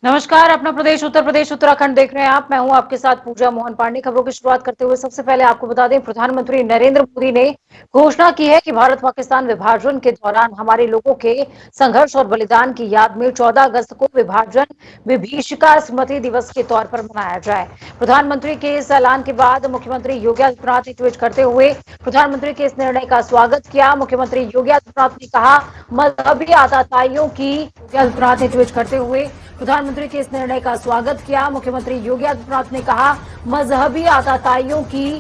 नमस्कार। अपना प्रदेश उत्तर प्रदेश उत्तराखंड देख रहे हैं आप। मैं हूं आपके साथ पूजा मोहन पांडे। खबरों की शुरुआत करते हुए सबसे पहले आपको बता दें, प्रधानमंत्री नरेंद्र मोदी ने घोषणा की है कि भारत पाकिस्तान विभाजन के दौरान हमारे लोगों के संघर्ष और बलिदान की याद में 14 अगस्त को विभाजन विभीषिका स्मृति दिवस के तौर पर मनाया जाए। प्रधानमंत्री के इस ऐलान के बाद मुख्यमंत्री योगी आदित्यनाथ ने ट्वीट करते हुए प्रधानमंत्री के इस निर्णय का स्वागत किया। मुख्यमंत्री योगी आदित्यनाथ ने कहा, मजहबी आतताइयों की योगी आदित्यनाथ ने ट्वीट करते हुए प्रधानमंत्री के इस निर्णय का स्वागत किया। मुख्यमंत्री योगी आदित्यनाथ ने कहा, मजहबी आतताइयों की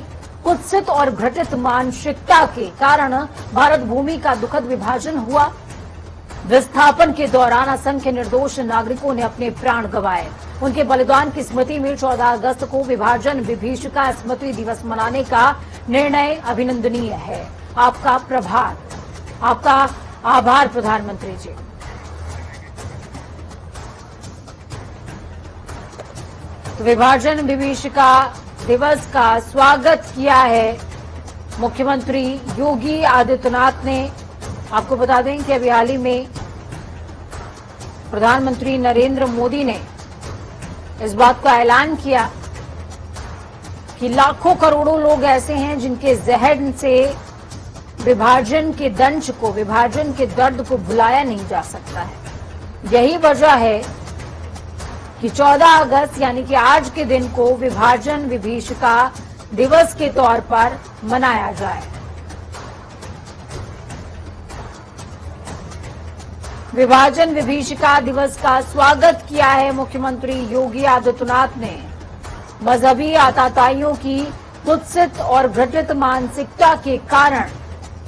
कुत्सित और घटित मानसिकता के कारण भारत भूमि का दुखद विभाजन हुआ। विस्थापन के दौरान असंख्य निर्दोष नागरिकों ने अपने प्राण गंवाए। उनके बलिदान की स्मृति में 14 अगस्त को विभाजन विभीषिका स्मृति दिवस मनाने का निर्णय अभिनंदनीय है। आपका आभार प्रधानमंत्री जी। तो विभाजन विभीषिका दिवस का स्वागत किया है मुख्यमंत्री योगी आदित्यनाथ ने। आपको बता दें कि अभी हाल ही में प्रधानमंत्री नरेंद्र मोदी ने इस बात का ऐलान किया कि लाखों करोड़ों लोग ऐसे हैं जिनके जहन से विभाजन के दंश को, विभाजन के दर्द को भुलाया नहीं जा सकता है। यही वजह है कि 14 अगस्त यानी कि आज के दिन को विभाजन विभीषिका दिवस के तौर पर मनाया जाए। विभाजन विभीषिका दिवस का स्वागत किया है मुख्यमंत्री योगी आदित्यनाथ ने। मजहबी आतताइयों की कुत्सित और घटित मानसिकता के कारण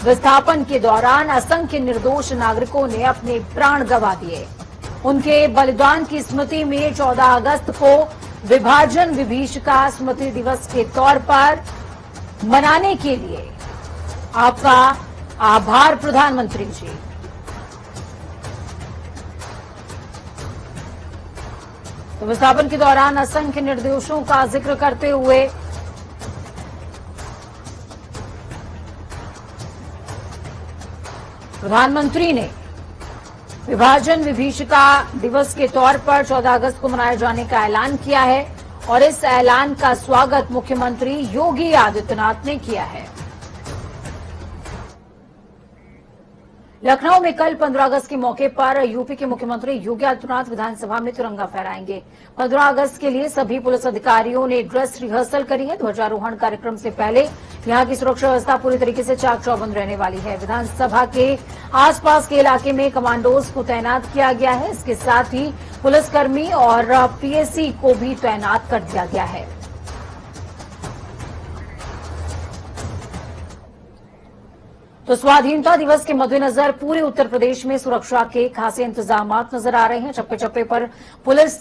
विस्थापन के दौरान असंख्य निर्दोष नागरिकों ने अपने प्राण गंवा दिए। उनके बलिदान की स्मृति में 14 अगस्त को विभाजन विभीषिका स्मृति दिवस के तौर पर मनाने के लिए आपका आभार प्रधानमंत्री जी। तो विस्थापन के दौरान असंख्य निर्दोषों का जिक्र करते हुए प्रधानमंत्री ने विभाजन विभीषिका दिवस के तौर पर 14 अगस्त को मनाए जाने का ऐलान किया है और इस ऐलान का स्वागत मुख्यमंत्री योगी आदित्यनाथ ने किया है। लखनऊ में कल 15 अगस्त के मौके पर यूपी के मुख्यमंत्री योगी आदित्यनाथ विधानसभा में तिरंगा फहराएंगे। 15 अगस्त के लिए सभी पुलिस अधिकारियों ने ड्रेस रिहर्सल करी है। ध्वजारोहण कार्यक्रम से पहले यहां की सुरक्षा व्यवस्था पूरी तरीके से चाक चौबंद रहने वाली है। विधानसभा के आसपास के इलाके में कमांडोज को तैनात किया गया है। इसके साथ ही पुलिसकर्मी और पीएसी को भी तैनात कर दिया गया है। तो स्वाधीनता दिवस के मद्देनजर पूरे उत्तर प्रदेश में सुरक्षा के खासे इंतजाम नजर आ रहे हैं। चप्पे चप्पे पर पुलिस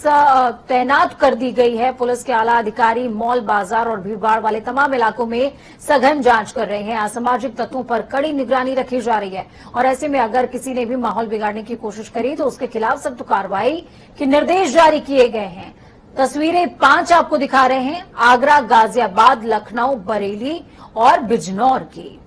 तैनात कर दी गई है। पुलिस के आला अधिकारी मॉल, बाजार और भीड़भाड़ वाले तमाम इलाकों में सघन जांच कर रहे हैं। असामाजिक तत्वों पर कड़ी निगरानी रखी जा रही है और ऐसे में अगर किसी ने भी माहौल बिगाड़ने की कोशिश करी तो उसके खिलाफ सख्त कार्रवाई के निर्देश जारी किए गए हैं। तस्वीरें 5 आपको दिखा रहे हैं, आगरा, गाजियाबाद, लखनऊ, बरेली और बिजनौर की।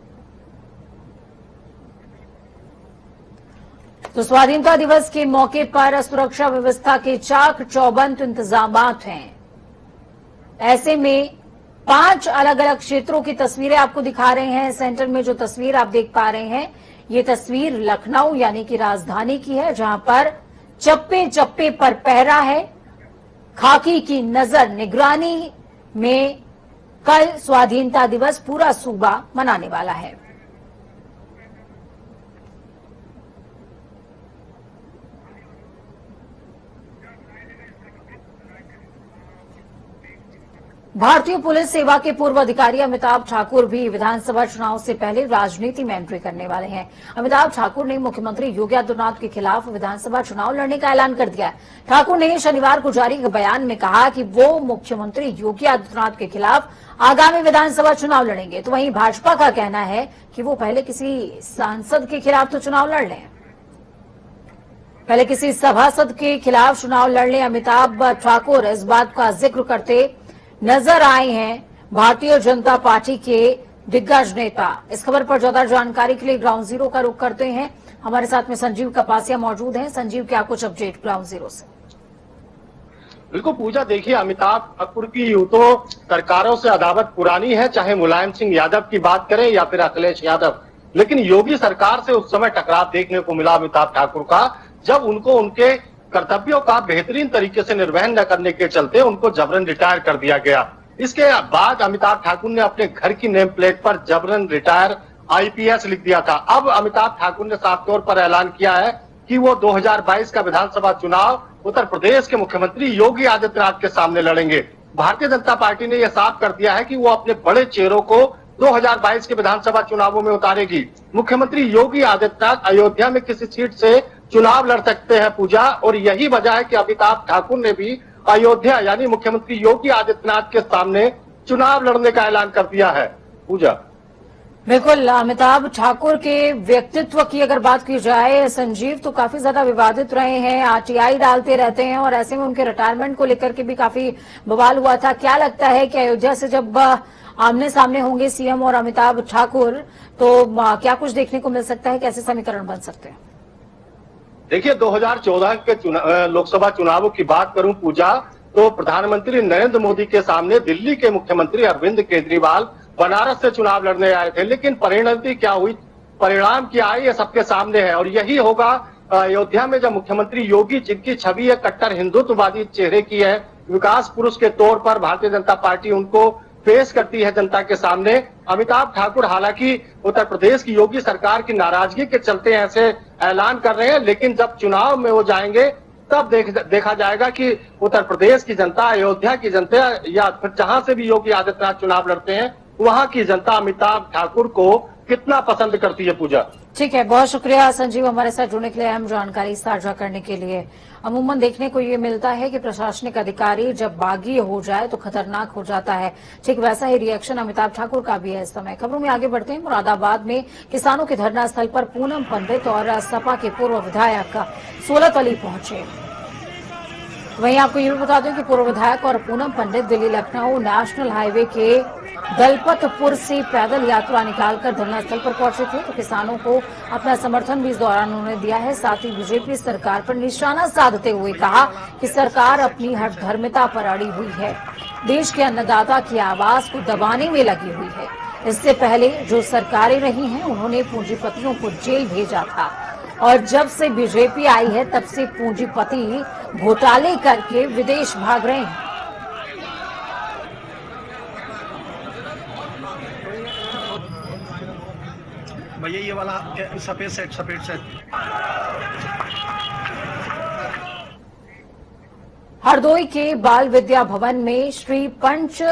तो स्वाधीनता दिवस के मौके पर सुरक्षा व्यवस्था के चाक चौबंद इंतजाम हैं। ऐसे में 5 अलग अलग क्षेत्रों की तस्वीरें आपको दिखा रहे हैं। सेंटर में जो तस्वीर आप देख पा रहे हैं, ये तस्वीर लखनऊ यानी कि राजधानी की है, जहां पर चप्पे चप्पे पर पहरा है। खाकी की नजर निगरानी में कल स्वाधीनता दिवस पूरा सूबा मनाने वाला है। भारतीय पुलिस सेवा के पूर्व अधिकारी अमिताभ ठाकुर भी विधानसभा चुनाव से पहले राजनीति में एंट्री करने वाले हैं। अमिताभ ठाकुर ने मुख्यमंत्री योगी आदित्यनाथ के खिलाफ विधानसभा चुनाव लड़ने का ऐलान कर दिया है। ठाकुर ने शनिवार को जारी एक बयान में कहा कि वो मुख्यमंत्री योगी आदित्यनाथ के खिलाफ आगामी विधानसभा चुनाव लड़ेंगे। तो वहीं भाजपा का कहना है कि वो पहले किसी सांसद के खिलाफ तो चुनाव लड़ लें, पहले किसी सभासद के खिलाफ चुनाव लड़ लें। अमिताभ ठाकुर इस बात का जिक्र करते नजर आए हैं भारतीय जनता पार्टी के दिग्गज नेता। इस खबर पर ज्यादा जानकारी के लिए ग्राउंड जीरो का रुख करते हैं। हमारे साथ में संजीव कपासिया मौजूद हैं। संजीव, क्या कुछ अपडेट ग्राउंड जीरो से? बिल्कुल पूजा, देखिए अमिताभ ठाकुर की यूं तो सरकारों से अदावत पुरानी है, चाहे मुलायम सिंह यादव की बात करें या फिर अखिलेश यादव, लेकिन योगी सरकार से उस समय टकराव देखने को मिला अमिताभ ठाकुर का, जब उनको उनके कर्तव्यों का बेहतरीन तरीके से निर्वहन न करने के चलते उनको जबरन रिटायर कर दिया गया। इसके बाद अमिताभ ठाकुर ने अपने घर की नेम प्लेट पर जबरन रिटायर आईपीएस लिख दिया था। अब अमिताभ ठाकुर ने साफ तौर पर ऐलान किया है कि वो 2022 का विधानसभा चुनाव उत्तर प्रदेश के मुख्यमंत्री योगी आदित्यनाथ के सामने लड़ेंगे। भारतीय जनता पार्टी ने यह साफ कर दिया है कि वो अपने बड़े चेहरों को 2022 के विधानसभा चुनावों में उतारेगी। मुख्यमंत्री योगी आदित्यनाथ अयोध्या में किसी सीट से चुनाव लड़ सकते हैं पूजा, और यही वजह है कि अमिताभ ठाकुर ने भी अयोध्या यानी मुख्यमंत्री योगी आदित्यनाथ के सामने चुनाव लड़ने का ऐलान कर दिया है पूजा। बिल्कुल, अमिताभ ठाकुर के व्यक्तित्व की अगर बात की जाए संजीव, तो काफी ज्यादा विवादित रहे हैं, आरटीआई डालते रहते हैं और ऐसे में उनके रिटायरमेंट को लेकर के भी काफी बवाल हुआ था। क्या लगता है कि अयोध्या से जब आमने सामने होंगे सीएम और अमिताभ ठाकुर, तो क्या कुछ देखने को मिल सकता है, कैसे समीकरण बन सकते हैं? देखिए 2014 के लोकसभा चुनावों की बात करूं पूजा, तो प्रधानमंत्री नरेंद्र मोदी के सामने दिल्ली के मुख्यमंत्री अरविंद केजरीवाल बनारस से चुनाव लड़ने आए थे, लेकिन परिणति क्या हुई, परिणाम क्या आए, ये सबके सामने है। और यही होगा अयोध्या में जब मुख्यमंत्री योगी, जिनकी छवि एक कट्टर हिंदुत्ववादी चेहरे की है, विकास पुरुष के तौर पर भारतीय जनता पार्टी उनको पेश करती है जनता के सामने। अमिताभ ठाकुर हालांकि उत्तर प्रदेश की योगी सरकार की नाराजगी के चलते ऐसे ऐलान कर रहे हैं, लेकिन जब चुनाव में वो जाएंगे तब देखा जाएगा कि उत्तर प्रदेश की जनता, अयोध्या की जनता या फिर जहां से भी योगी आदित्यनाथ चुनाव लड़ते हैं, वहां की जनता अमिताभ ठाकुर को कितना पसंद करती है पूजा। ठीक है, बहुत शुक्रिया संजीव हमारे साथ जुड़ने के लिए, अहम जानकारी साझा करने के लिए। अमूमन देखने को ये मिलता है कि प्रशासनिक अधिकारी जब बागी हो जाए तो खतरनाक हो जाता है। ठीक वैसा ही रिएक्शन अमिताभ ठाकुर का भी है इस समय। खबरों में आगे बढ़ते हैं। मुरादाबाद में किसानों के धरना स्थल पर पूनम पंडित और सपा के पूर्व विधायक सोलत अली पहुंचे। वहीं आपको ये भी बता दें कि पूर्व विधायक और पूनम पंडित दिल्ली लखनऊ नेशनल हाईवे के दलपतपुर से पैदल यात्रा निकालकर धरना स्थल पर पहुंचे थे, तो किसानों को अपना समर्थन भी इस दौरान उन्होंने दिया है। साथ ही बीजेपी सरकार पर निशाना साधते हुए कहा कि सरकार अपनी हठधर्मिता पर अड़ी हुई है, देश के अन्नदाता की आवाज को दबाने में लगी हुई है। इससे पहले जो सरकारें रही हैं उन्होंने पूंजीपतियों को जेल भेजा था, और जब से बीजेपी आई है तब से पूंजीपति घोटाले करके विदेश भाग रहे हैं। भैया ये वाला सफेद सेट हरदोई के बाल विद्या भवन में श्री पंच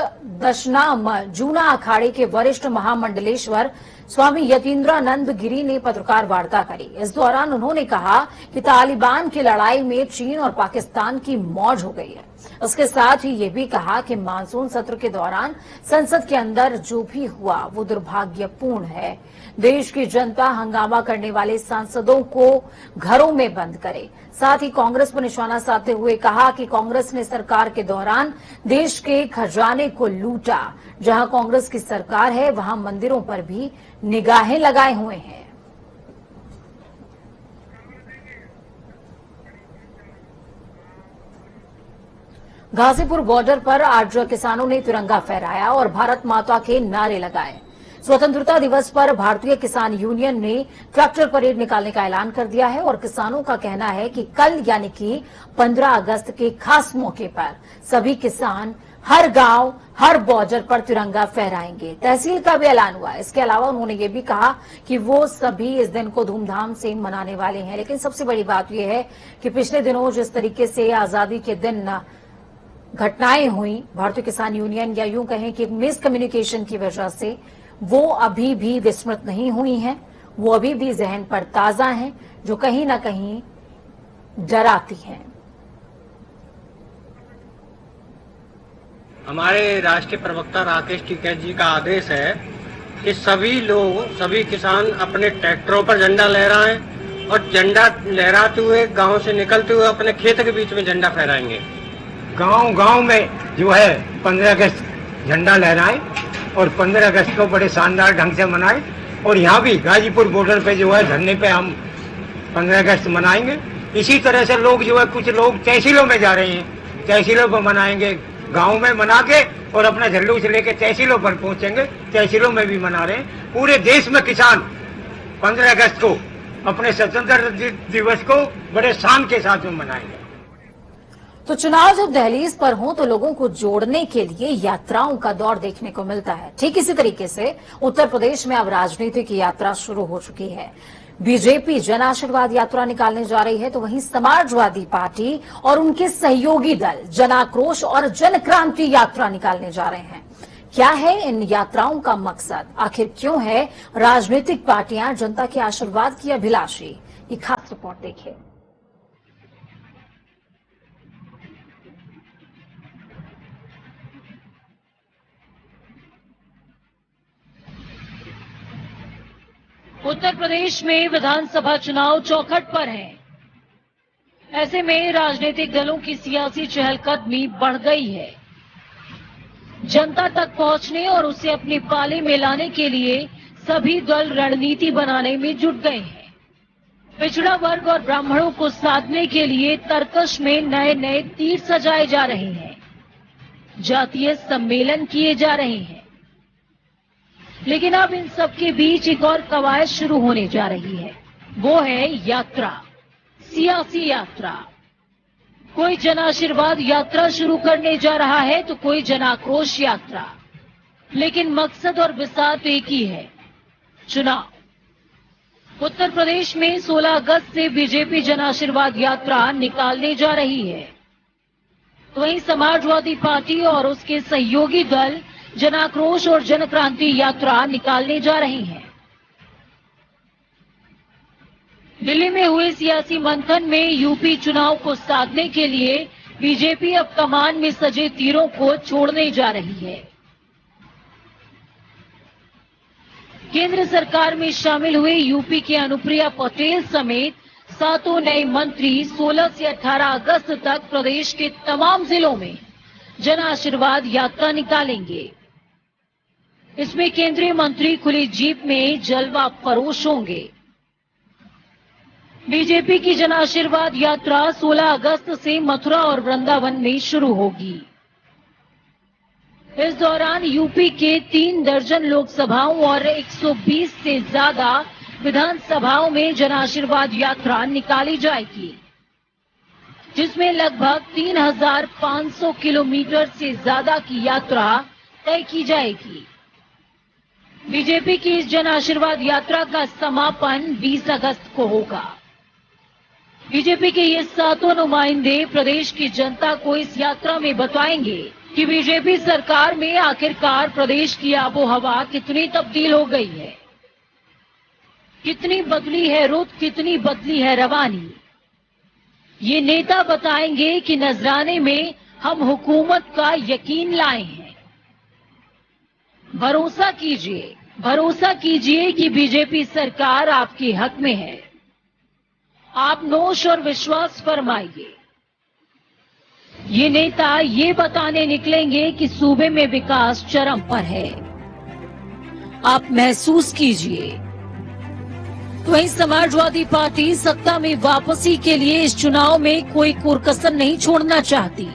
दशनाम जूना अखाड़े के वरिष्ठ महामंडलेश्वर स्वामी यतीन्द्रानंद गिरी ने पत्रकार वार्ता करी। इस दौरान उन्होंने कहा कि तालिबान की लड़ाई में चीन और पाकिस्तान की मौज हो गई है। उसके साथ ही ये भी कहा कि मानसून सत्र के दौरान संसद के अंदर जो भी हुआ वो दुर्भाग्यपूर्ण है। देश की जनता हंगामा करने वाले सांसदों को घरों में बंद करे। साथ ही कांग्रेस पर निशाना साधते हुए कहा कि कांग्रेस ने सरकार के दौरान देश के खजाने को लूटा। जहां कांग्रेस की सरकार है वहां मंदिरों पर भी निगाहें लगाए हुए हैं। गाजीपुर बॉर्डर पर आज किसानों ने तिरंगा फहराया और भारत माता के नारे लगाए। स्वतंत्रता दिवस पर भारतीय किसान यूनियन ने ट्रैक्टर परेड निकालने का ऐलान कर दिया है और किसानों का कहना है कि कल यानी कि 15 अगस्त के खास मौके पर सभी किसान हर गांव, हर बॉर्डर पर तिरंगा फहराएंगे। तहसील का भी ऐलान हुआ। इसके अलावा उन्होंने ये भी कहा कि वो सभी इस दिन को धूमधाम से मनाने वाले हैं। लेकिन सबसे बड़ी बात यह है कि पिछले दिनों जिस तरीके से आजादी के दिन घटनाएं हुई, भारतीय किसान यूनियन या यूं कहें कि मिसकम्युनिकेशन की वजह से वो अभी भी विस्मृत नहीं हुई हैं, वो अभी भी जहन पर ताजा हैं, जो कहीं ना कहीं डराती हैं। हमारे राष्ट्रीय प्रवक्ता राकेश टिकैत जी का आदेश है कि सभी लोग, सभी किसान अपने ट्रैक्टरों पर झंडा लहराएं और झंडा लहराते हुए गांव से निकलते हुए अपने खेत के बीच में झंडा फहराएंगे। गांव में जो है 15 अगस्त झंडा लहराएं और 15 अगस्त को बड़े शानदार ढंग से मनाएं। और यहाँ भी गाजीपुर बॉर्डर पे जो है धरने पे हम 15 अगस्त मनाएंगे। इसी तरह से लोग जो है, कुछ लोग तहसीलों में जा रहे हैं, तहसीलों पर मनाएंगे, गांव में मना के और अपना जुलूस लेके तहसीलों पर पहुंचेंगे। तहसीलों में भी मना रहे हैं। पूरे देश में किसान 15 अगस्त को अपने स्वतंत्रता दिवस को बड़े शान के साथ में मनाएंगे। तो चुनाव जब दहलीज पर हो तो लोगों को जोड़ने के लिए यात्राओं का दौर देखने को मिलता है। ठीक इसी तरीके से उत्तर प्रदेश में अब राजनीति की यात्रा शुरू हो चुकी है। बीजेपी जन आशीर्वाद यात्रा निकालने जा रही है, तो वहीं समाजवादी पार्टी और उनके सहयोगी दल जन आक्रोश और जन क्रांति यात्रा निकालने जा रहे हैं। क्या है इन यात्राओं का मकसद? आखिर क्यों है राजनीतिक पार्टियां जनता के आशीर्वाद की अभिलाषी? ये खास रिपोर्ट देखिए। उत्तर प्रदेश में विधानसभा चुनाव चौखट पर हैं। ऐसे में राजनीतिक दलों की सियासी चहलकदमी बढ़ गई है। जनता तक पहुंचने और उसे अपनी पाले में लाने के लिए सभी दल रणनीति बनाने में जुट गए हैं। पिछड़ा वर्ग और ब्राह्मणों को साधने के लिए तर्कश में नए नए तीर सजाए जा रहे हैं। जातीय सम्मेलन किए जा रहे हैं। लेकिन अब इन सब के बीच एक और कवायद शुरू होने जा रही है। वो है यात्रा, सियासी यात्रा। कोई जन आशीर्वाद यात्रा शुरू करने जा रहा है तो कोई जन आक्रोश यात्रा। लेकिन मकसद और विसात एक ही है, चुनाव। उत्तर प्रदेश में 16 अगस्त से बीजेपी जन आशीर्वाद यात्रा निकालने जा रही है। वहीं समाजवादी पार्टी और उसके सहयोगी दल जन आक्रोश और जन क्रांति यात्रा निकालने जा रही हैं। दिल्ली में हुए सियासी मंथन में यूपी चुनाव को साधने के लिए बीजेपी अब कमान में सजे तीरों को छोड़ने जा रही है। केंद्र सरकार में शामिल हुए यूपी के अनुप्रिया पटेल समेत 7 नए मंत्री 16 से 18 अगस्त तक प्रदेश के तमाम जिलों में जन आशीर्वाद यात्रा निकालेंगे। इसमें केंद्रीय मंत्री खुली जीप में जलवा फरोश होंगे। बीजेपी की जन आशीर्वाद यात्रा 16 अगस्त से मथुरा और वृंदावन में शुरू होगी। इस दौरान यूपी के 3 दर्जन लोकसभाओं और 120 से ज्यादा विधानसभाओं में जन आशीर्वाद यात्रा निकाली जाएगी, जिसमें लगभग 3500 किलोमीटर से ज्यादा की यात्रा तय की जाएगी। बीजेपी की इस जन आशीर्वाद यात्रा का समापन 20 अगस्त को होगा। बीजेपी के ये 7 नुमाइंदे प्रदेश की जनता को इस यात्रा में बताएंगे कि बीजेपी सरकार में आखिरकार प्रदेश की आबोहवा कितनी तब्दील हो गई है, कितनी बदली है रुत, कितनी बदली है रवानी। ये नेता बताएंगे कि नजराने में हम हुकूमत का यकीन लाए हैं। भरोसा कीजिए कि बीजेपी सरकार आपके हक में है। आप नोश और विश्वास फरमाइए। ये नेता ये बताने निकलेंगे कि सूबे में विकास चरम पर है, आप महसूस कीजिए। वहीं समाजवादी पार्टी सत्ता में वापसी के लिए इस चुनाव में कोई कोरकसर नहीं छोड़ना चाहती।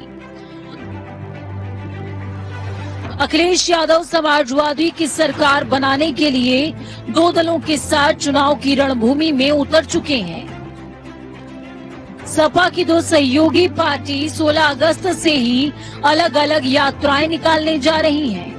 अखिलेश यादव समाजवादी की सरकार बनाने के लिए 2 दलों के साथ चुनाव की रणभूमि में उतर चुके हैं। सपा की 2 सहयोगी पार्टी 16 अगस्त से ही अलग अलग यात्राएं निकालने जा रही हैं।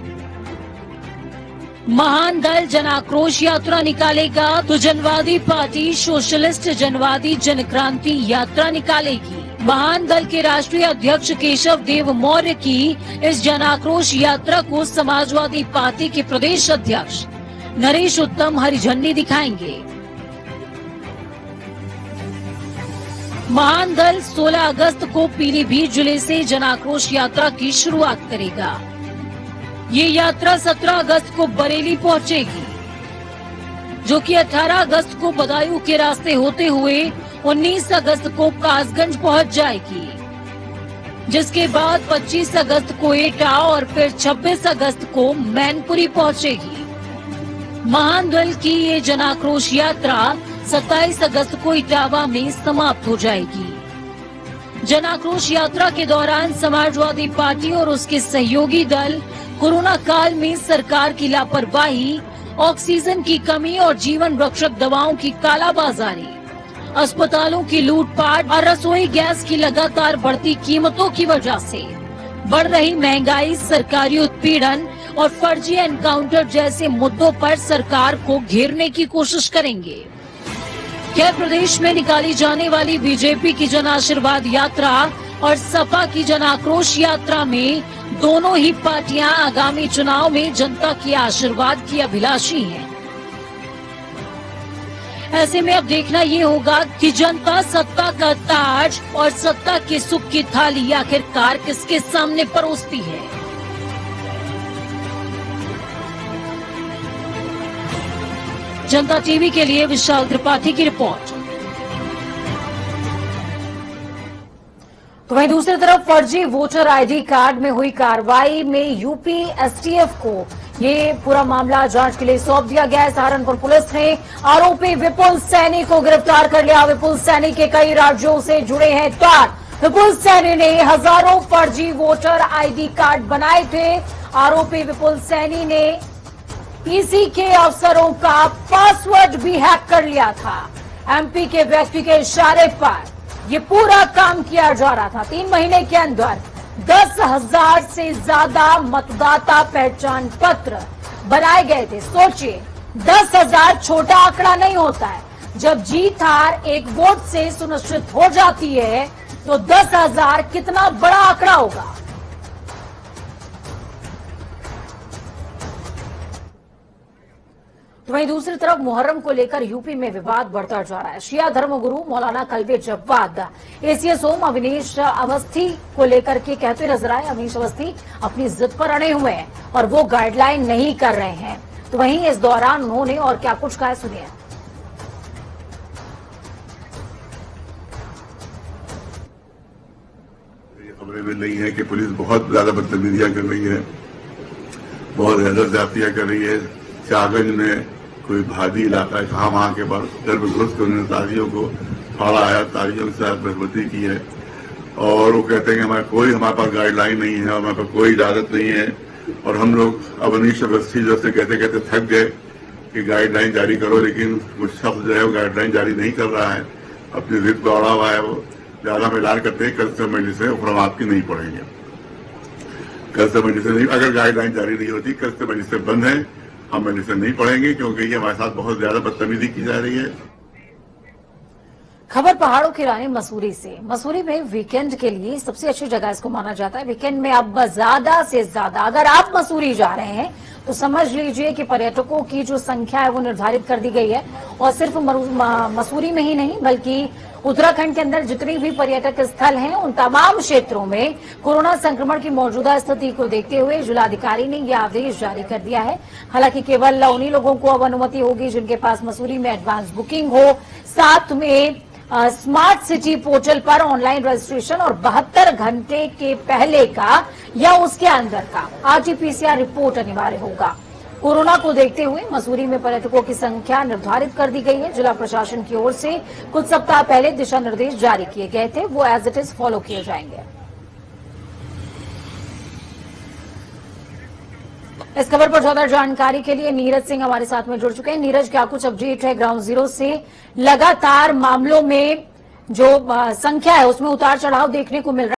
महान दल जन आक्रोश यात्रा निकालेगा तो जनवादी पार्टी सोशलिस्ट जनवादी जन क्रांति यात्रा निकालेगी। महान दल के राष्ट्रीय अध्यक्ष केशव देव मौर्य की इस जन आक्रोश यात्रा को समाजवादी पार्टी के प्रदेश अध्यक्ष नरेश उत्तम हरी झंडी दिखाएंगे। महान दल 16 अगस्त को पीलीभीत जिले से जन आक्रोश यात्रा की शुरुआत करेगा। ये यात्रा 17 अगस्त को बरेली पहुंचेगी, जो कि 18 अगस्त को बदायूं के रास्ते होते हुए 19 अगस्त को कासगंज पहुंच जाएगी, जिसके बाद 25 अगस्त को एटा और फिर 26 अगस्त को मैनपुरी पहुंचेगी। महान दल की ये जन आक्रोश यात्रा 27 अगस्त को इटावा में समाप्त हो जाएगी। जन आक्रोश यात्रा के दौरान समाजवादी पार्टी और उसके सहयोगी दल कोरोना काल में सरकार की लापरवाही, ऑक्सीजन की कमी और जीवन रक्षक दवाओं की कालाबाजारी, अस्पतालों की लूटपाट और रसोई गैस की लगातार बढ़ती कीमतों की वजह से बढ़ रही महंगाई, सरकारी उत्पीड़न और फर्जी एनकाउंटर जैसे मुद्दों पर सरकार को घेरने की कोशिश करेंगे। खैर, प्रदेश में निकाली जाने वाली बीजेपी की जन आशीर्वाद यात्रा और सपा की जन आक्रोश यात्रा में दोनों ही पार्टियां आगामी चुनाव में जनता के आशीर्वाद की अभिलाषी हैं। ऐसे में अब देखना ये होगा कि जनता सत्ता का ताज और सत्ता के सुख की थाली आखिरकार किसके सामने परोसती है। जनता टीवी के लिए विशाल त्रिपाठी की रिपोर्ट। तो वहीं दूसरी तरफ फर्जी वोटर आईडी कार्ड में हुई कार्रवाई में यूपी एसटीएफ को ये पूरा मामला जांच के लिए सौंप दिया गया है। सहारनपुर पुलिस ने आरोपी विपुल सैनी को गिरफ्तार कर लिया। विपुल सैनी के कई राज्यों से जुड़े हैं तार। विपुल सैनी ने हजारों फर्जी वोटर आईडी कार्ड बनाए थे। आरोपी विपुल सैनी ने ईसी के अफसरों का पासवर्ड भी हैक कर लिया था। एमपी के व्यक्ति के इशारे पर ये पूरा काम किया जा रहा था। 3 महीने के अंदर 10,000 से ज्यादा मतदाता पहचान पत्र बनाए गए थे। सोचिए, 10,000 छोटा आंकड़ा नहीं होता है। जब जीत हार एक वोट से सुनिश्चित हो जाती है तो 10,000 कितना बड़ा आंकड़ा होगा। तो वहीं दूसरी तरफ मुहर्रम को लेकर यूपी में विवाद बढ़ता जा रहा है। शिया धर्मगुरु मौलाना कल्बे जव्वाद एसीएस ओम अविनेश अवस्थी को लेकर के कहते नजर आए। अविनेश अवस्थी अपनी जिद पर अड़े हुए हैं और वो गाइडलाइन नहीं कर रहे हैं। तो वहीं इस दौरान उन्होंने और क्या कुछ कहा, सुनिए। ये खबरें मिल रही है कि पुलिस बहुत ज्यादा बदतमीजियां कर रही है, बहुत ज्यादा ज्यादतियां कर रही है। शाहगंज में कोई भादी इलाका है, कहाँ वहां के बाद घर में घुस कर उन्होंने ताजियों को फाड़ा आया, ताजियों के साथ बदतमीजी की है। और वो कहते हैं कि हमारे पास गाइडलाइन नहीं है, हमारे पास कोई इजाजत नहीं है। और हम लोग अवनीश अवस्थी जैसे कहते कहते थक गए कि गाइडलाइन जारी करो, लेकिन कुछ शख्स जो है वो गाइडलाइन जारी नहीं कर रहा है, अपनी जिद पर अड़ा हुआ है। वो ज्यादा हम ऐलान करते हैं कल से मजलिस से खुरमात की नहीं पड़ेंगे, कल से मजलिस नहीं। अगर गाइडलाइन जारी नहीं होती, कल से मजलिस बंद है, हम मजलिस नहीं पढ़ेंगे, क्योंकि ये हमारे साथ बहुत ज्यादा बदतमीजी की जा रही है। खबर पहाड़ों की रानी मसूरी से। मसूरी में वीकेंड के लिए सबसे अच्छी जगह इसको माना जाता है। वीकेंड में अब ज्यादा से ज्यादा अगर आप मसूरी जा रहे हैं तो समझ लीजिए कि पर्यटकों की जो संख्या है वो निर्धारित कर दी गई है। और सिर्फ मसूरी में ही नहीं बल्कि उत्तराखंड के अंदर जितने भी पर्यटक स्थल हैं उन तमाम क्षेत्रों में कोरोना संक्रमण की मौजूदा स्थिति को देखते हुए जिलाधिकारी ने यह आदेश जारी कर दिया है। हालांकि केवल उन्हीं लोगों को अब अनुमति होगी जिनके पास मसूरी में एडवांस बुकिंग हो, साथ में स्मार्ट सिटी पोर्टल पर ऑनलाइन रजिस्ट्रेशन और 72 घंटे के पहले का या उसके अंदर का आरटीपीसीआर रिपोर्ट अनिवार्य होगा। कोरोना को देखते हुए मसूरी में पर्यटकों की संख्या निर्धारित कर दी गई है। जिला प्रशासन की ओर से कुछ सप्ताह पहले दिशा निर्देश जारी किए गए थे, वो एज इट इज फॉलो किए जाएंगे। इस खबर पर ज्यादा जानकारी के लिए नीरज सिंह हमारे साथ में जुड़ चुके हैं। नीरज, क्या कुछ अपडेट है ग्राउंड जीरो से? लगातार मामलों में जो संख्या है उसमें उतार चढ़ाव देखने को मिल रहा है।